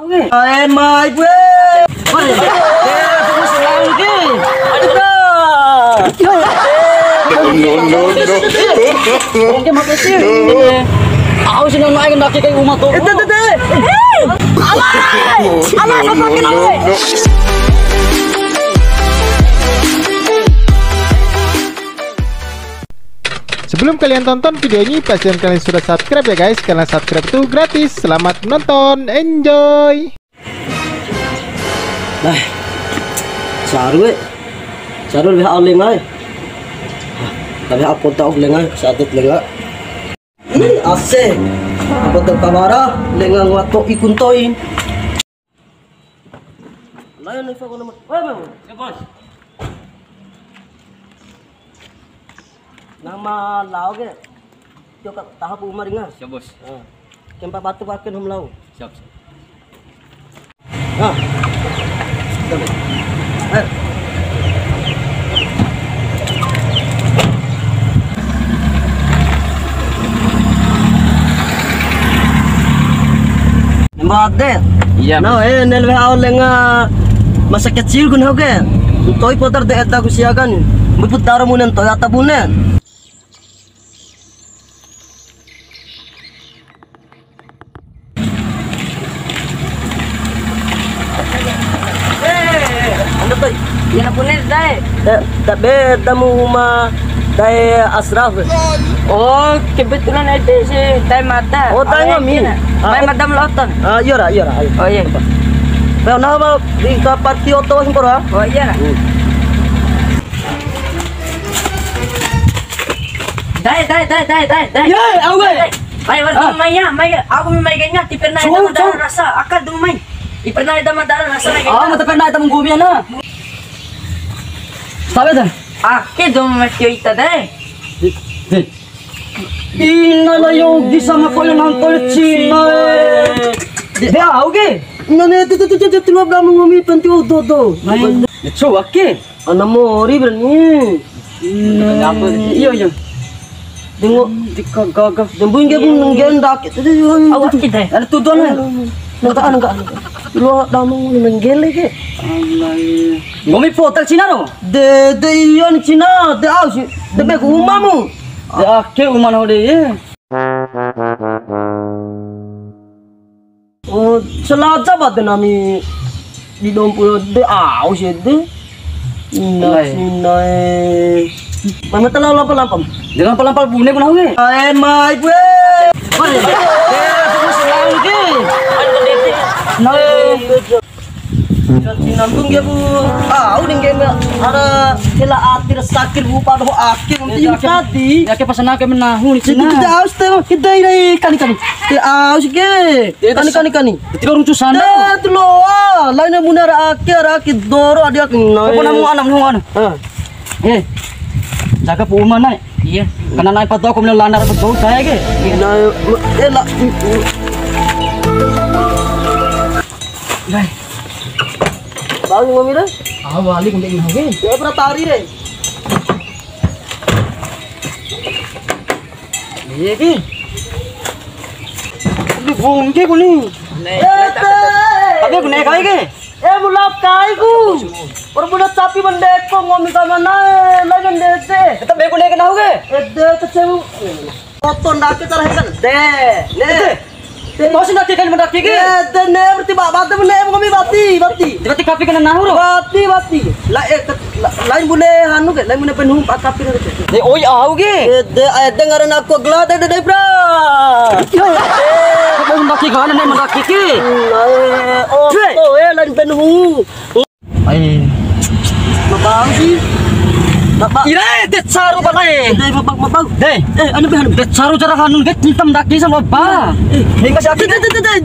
Mai gue. Oke, makasih. Aku sih naik kaki kayak umat tuh. Alah, sapakin aku. Sebelum kalian tonton video ini, pastikan kalian sudah subscribe ya guys, karena subscribe itu gratis. Selamat menonton, enjoy. Này, saru lebih awal lengai. Lebih apa tahu lengai, satu lengai. Ini ase, apa tahu kamera, lengai waktu ikun toin. Lain nih fakon nama, ya bos. Nama lau ke, coba tahap umar ingat. Siap bos. Kempa batu pakai hom lau. Siap. Ah. Nembade. Iya. Nah, nel awal lenga masa kecil kun hoge. Toy potar de eta kusiagan. Muput daramunan toy atabunen. Yan po nila dahil. Tabi damu ma dai asraf. Oh, kebetulan itu si Tay Mata. Oh, Tay Mami. Tay Madam Loton. Ah, iya ra. Oh iya. Pero nama di kapati oto sing pora. Oh iya. Dai. Ya, awe. May maya. Ako may ganyan. Di pernah ito madara rasa. Akad dumay. Di pernah ito madara rasa na ganyan. Mata pernah ita mong gubian na. Sabi dah. Akid dumay ito dahil. Inalayo di sama ko yung hangtol China. Dia auge. Nane tu tulog lang mo mi panti do. Itu oke. Ana mo ori berni. Iya. Dengo dikagagag. Dembun ge bun ngen dak. Awak kita. Ada tudon na. Nangka. Lo damo nengele ke. Ngomi potal Cina ro. De iyon China. De au si. De be umamu. Ya ke uman hode ye. Oh, selaja bad nami di dompu de au si de. Nai. Mama tala lampam. Jangan palampal bune pun hode. Mai gue. Nambung ya bu, udah game ada hela atir sakit bu pada akhir nanti tadi. Ya ke pasana ke menahu ni Cina. Kita aus teh kita ini kani. Kita aus ke. Kani. Tiga runcu sana. Tu lo, lainnya munar akhir doro ada kena. Apa namu anak nu ana? Jaga pu mana? Iya. Kana naik patau ko melandar betul saya ke. Lah. Lai. Bang mami dah. Wali kung tingin hage. Ya pernah tari deh. Iya ke. Lu bungke ko ni. Tapi ko naik kaya ke. Mulap kai ku. Perbudak sapi mendeko ngomi ka mana lagi dete. Tapi ko naik na hage. Ede kecemu. Foto ndak cara hekan. Ne. Masih nak kan mendaki ke? Ede ne berarti batu ne ngomi bati. Berarti kapi kena nahu ro. Bati. Lain bune hanu ke, lain bune penuh kapi ke. Ni oi au ke. Ede ngaran aku glad ede bra. Kau mendaki kan ni mendaki ke. Lain penuh. Ai. Mabang sih. Ire det saru balai. Mabang. Deh, Ano ba hanu? det saru cara hanun ke tintam daki sama ba. Hingga sakit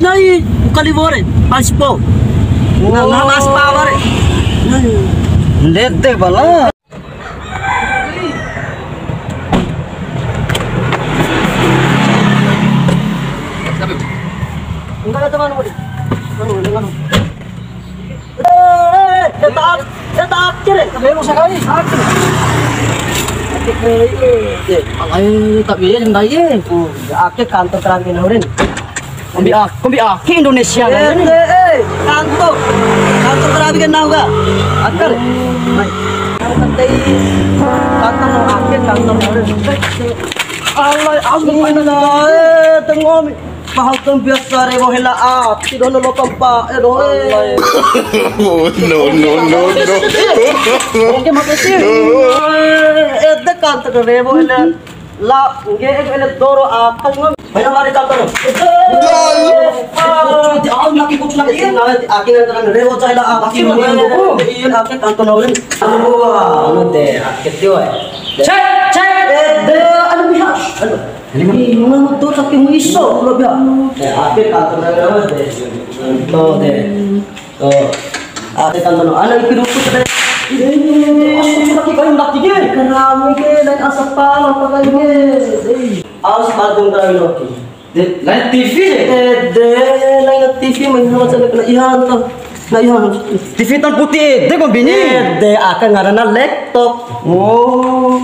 nai kalibore paspo. Nah mas power. Det deh bala. Enggak ada teman mo. Anu. Tetap kire. Tapi mo sekali. Ay, tapi dia sendai ye. Ake kantor terangin horin. Kombi aki Indonesia. kantor terapi kan nahu ga akar mai kantor no akhir kantor Allah aku mana tengok bahau tong biasa rebo hela ti dono lo pampa no oke makasih kantor rebo hela la nge ele doro akal ngom mana mari kantor laki kucu laki akhirnya kan rebo cahila iya akhir kantor no anu deh akhir dia cek de anu biha ini mana tuh tapi mu iso lo biha akhir kantor no deh to deh to akhir kantor no anu ikiru kucu deh asal laki kau nak tiga kerami ke dan asap pala pakai ke awas badung kerami lagi lain TV lain TV mana macam kena ihan tu na ihan TV tan putih deh kau bini deh akan ngarana laptop oh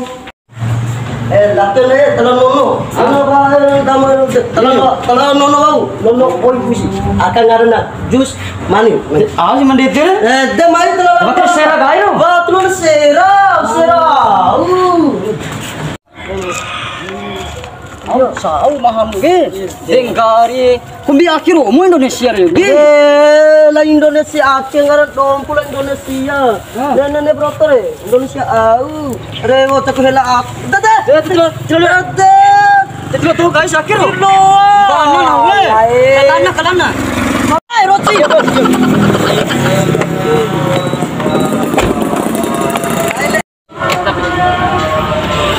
laki le telan nono ano ba damai telan nono bau nono oi pusi akan ngarana jus mani awas mandi itu deh mari telan betul sera gayo betul sera ayo sao maham ge dengkari kumbi akhir umum Indonesia re ge la Indonesia akhir ngaran dom pula Indonesia dan nene brotor Indonesia au rewo tak hela dada itu tuh guys akhir lo kalana ai roti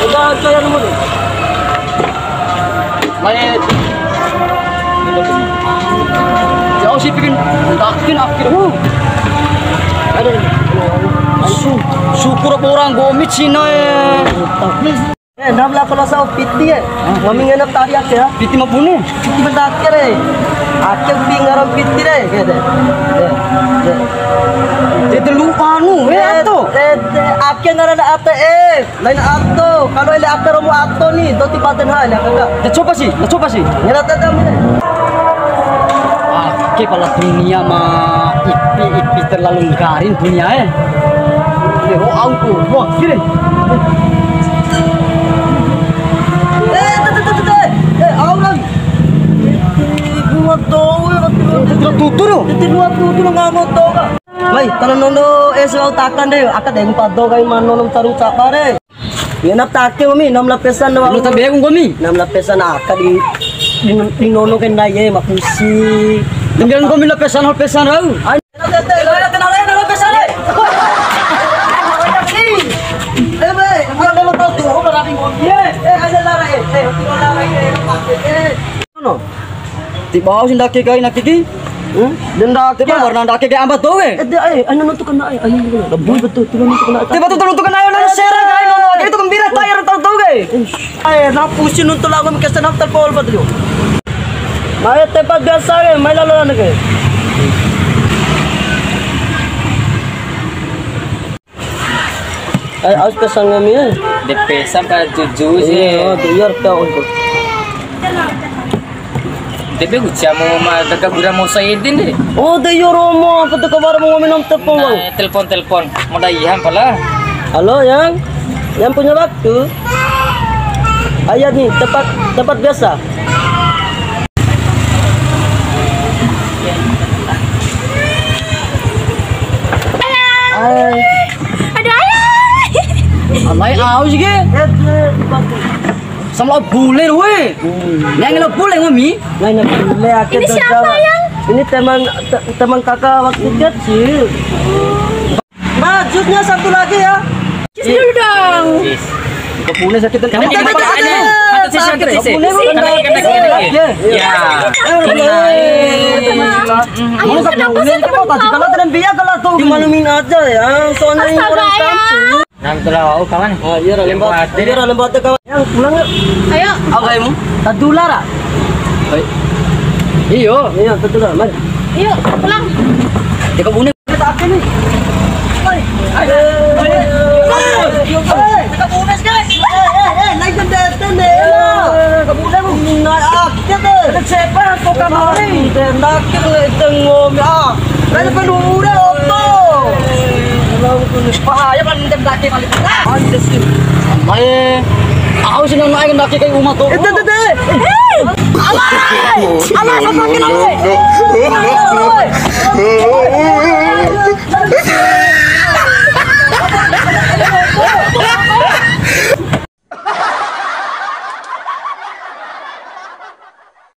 udah saya nomor Baik. Jauh sih bikin akhir. Ada. Syukur orang gomit Cina nam la kalau sao piti mami ngenap tadi ya Piti mapune. piti mendaker akhir pingaram piti kede Itu lu anu itu. akhir ngarana ate lain ato kalau ile akar mu ato ni doti paten hal ya kakak Coba sih. ngera tata mine Oke, kalau dunia mah ipi terlalu garing dunia Oh, aku. Wah, kira. orang buat doa Tutur. nggak mau doa Mai, kalau nono esau takan deh, akan deh empat doa kayak mana nono taruh capare. Ngenap take mami, 6 lapisan doang. Lu tak bingung kami. 6 lapisan akan di nono kan daya makusi. Tinggal kami lapisan rau. Tiba haus ndak kaki nak kiki. Denda Tiba warna ndak kaki ambat tu ke. anu nutu kena ayo lebih betul tu nutu kena. Tiba tu kena ayo nang serang ayo nang itu gembira tayar tahu ke. Na pusin nutu lagu mikesen haftar pol betul. Maya tempat biasa ke, mai lalu ke. Aus pesan kami DP sampai 7 sih. Oh, biar kau ikut. DP ucap mau dekat gura mau sayidin deh. Oh, dia romo, apa tu kabar mau minum tepung bang? Telepon. Mau dah ihan pala. Halo, yang punya waktu? Ayat nih, tempat biasa. Aduh ayah. Amai aus ke? Sama bule we. Yang lo bule mami. Lain boleh akhir Ini siapa yang? Ini teman kakak waktu kecil. Nah, jusnya satu lagi ya. Jus dulu dong. Bule sakit kan. Ayo kenapa sih Kalau tenan biar kalau tuh dimalumin aja ya. Soalnya ini Astaga, orang ayah. kampung. Nam telah kawan. Iya, lembat kawan. Yang pulang yuk. Ayo. Apa kamu? Tadulara. Iyo. Iya, tadulara. Mari. Yuk pulang. Dia kau bunuh. Kita apa nih? Naik kendaraan deh. Kemudian naik akhir deh. Siapa kau kamari? Nak kita tengok ya. Ano pa udah oto? Bahaya kan minta daki balik kita. Andes sih. Sampai aku sih nang main daki kayak umat tuh. Alah sama kita.